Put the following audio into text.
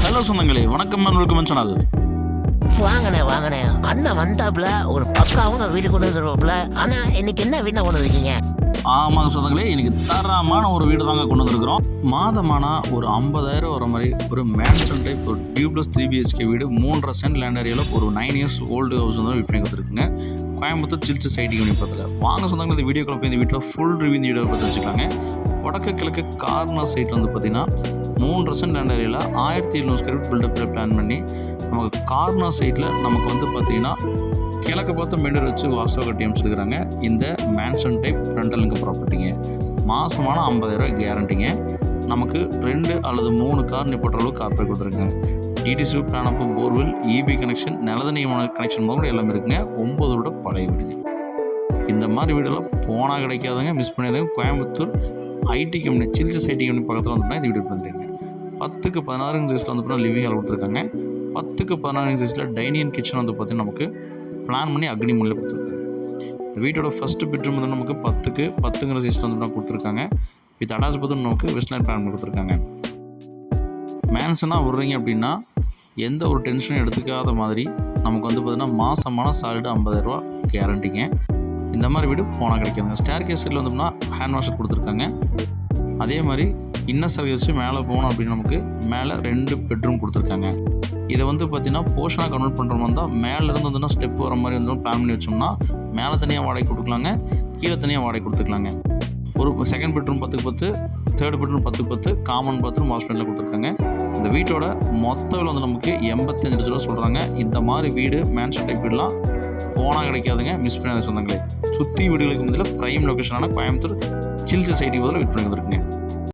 Hello சொந்தங்களே, வணக்கம் and welcome channel. வாங்கண்ணே அண்ணன் வந்தாப்புல ஒரு பக்காவும் வீடு கொண்டு வந்துருவாப்புல. ஆனா இன்னைக்கு என்ன வீடு கொண்டு வந்திருக்கீங்க? ஆமாங்க சொந்தங்களே, இன்னைக்கு தரமான ஒரு வீடு தாங்க கொண்டு வந்திருக்கிறோம். மாதமானா ஒரு 50,000 வர மாதிரி ஒரு மேன்ஷன் டைப் ஒரு டியூப்ளஸ் 3BHK வீடு 3.5 சென்ட் லேண்ட் ஏரியாவில் ஒரு 9 இயர்ஸ் ஓல்டு ஹவுஸ் வந்து விற்பனை கொடுத்துருக்குங்க. கோயம்புத்தூர் சில்ச்சு சைட்டிங் யூனிபத்தில். வாங்க சொந்தங்கள், இந்த வீடியோக்குள்ள போய் இந்த வீட்டில் ஃபுல் ரிவ்யூ இந்த வீடியோ பார்த்து வச்சுக்கலாங்க. வடக்கு கிழக்கு கார்னர் சைட்டில் வந்து பார்த்தீங்கன்னா 3.5 சென்ட் லேண்ட் ஏரியாவில் 1700 ஸ்கொயர் ஃபீட் பில்டப்பில் பிளான் பண்ணி நமக்கு கார்னர் சைட்டில் நமக்கு வந்து பார்த்தீங்கன்னா கிழக்கு பார்த்து மெண்டர் வச்சு வாசல் கட்டி அமைச்சிருக்கிறாங்க. இந்த மேன்ஷன் டைப் ரெண்டல் இன்கம் ப்ராப்பர்ட்டிங்க. மாதமான 50,000 கேரண்டிங்க. நமக்கு 2 அல்லது 3 கார் நிப்பாட்டுற அளவுக்கு கார்பரேட் கொடுத்துருக்காங்க. டிடிசி பிளான் அப்பு, போர்வெல், இபி கனெக்ஷன், நிலத்தடிமான கனெக்ஷன் போக எல்லாமே இருக்குங்க. 9 வருட பழைய வீடுங்க. இந்த மாதிரி வீடெல்லாம் போனால் கிடைக்காதுங்க, மிஸ் பண்ணிடுங்க. கோயம்புத்தூர் ஐடி கம்பெனி சில்ச்சு ஐடி கம்பெனி பக்கத்தில் வந்துட்டோம்னா இந்த வீடு வந்துருங்க. 10க்கு 16 சைஸில் வந்து பார்த்தீங்கன்னா லிவிங் ஹால் கொடுத்துருக்காங்க. 10க்கு 16 சைஸில் டைனிங் கிச்சன் வந்து பார்த்தீங்கன்னா நமக்கு பிளான் பண்ணி அக்னி முறையில் கொடுத்துருக்காங்க. இந்த வீட்டோட ஃபஸ்ட்டு பெட்ரூம் வந்து நமக்கு 10க்கு 10ங்கிற சைஸில் வந்து கொடுத்துருக்காங்க. வித் அட்டாச் பாத்ரூம் நமக்கு வெஸ்டர்ன் பிளான் பண்ணி கொடுத்துருக்காங்க. மேன்ஷனாக விட்றீங்க அப்படின்னா எந்த ஒரு டென்ஷனும் எடுத்துக்காத மாதிரி நமக்கு வந்து பார்த்திங்கன்னா மாதமான சாலிடாக 50,000 கேரண்டிங்க. இந்த மாதிரி வீடு போனால் கிடைக்காதுங்க. ஸ்டேர் கேஸ் சைடில் வந்தோம்னா ஹேண்ட் வாஷர் கொடுத்துருக்காங்க. அதே மாதிரி இன்னர் சர்வீஸ் வச்சு மேலே போகணும் அப்படின்னு நமக்கு மேலே 2 பெட்ரூம் கொடுத்துருக்காங்க. இதை வந்து பார்த்திங்கன்னா போர்ஷனாக கன்வெர்ட் பண்ணுற மாதிரி தான் மேலேருந்து வந்துன்னா ஸ்டெப் வர மாதிரி வந்து பிளான் பண்ணி வச்சோம்னா மேலே தனியாக வாடகை கொடுக்கலாங்க, கீழே தனியாக வாடகை கொடுத்துக்கலாங்க. ஒரு செகண்ட் பெட்ரூம் 10க்கு 10, தேர்ட் பெட்ரூம் 10க்கு 10, காமன் பாத்ரூம் வாஷ்பேனில் கொடுத்துருக்காங்க. இந்த வீட்டோட மொத்த விலை வந்து நமக்கு 85 லட்ச ரூபா சொல்கிறாங்க. இந்த மாதிரி வீடு மேன்ஷன் டைப் வீடெலாம் போனால் கிடைக்காதுங்க, மிஸ் பண்ணாத சொந்தங்களே. சுற்றி வீடுகளுக்கு மத்தியில் ப்ரைம் லொக்கேஷனான கோயம்புத்தூர் சில்ச்சு சைட்டி பதில் விற்பனை வந்துருக்குங்க.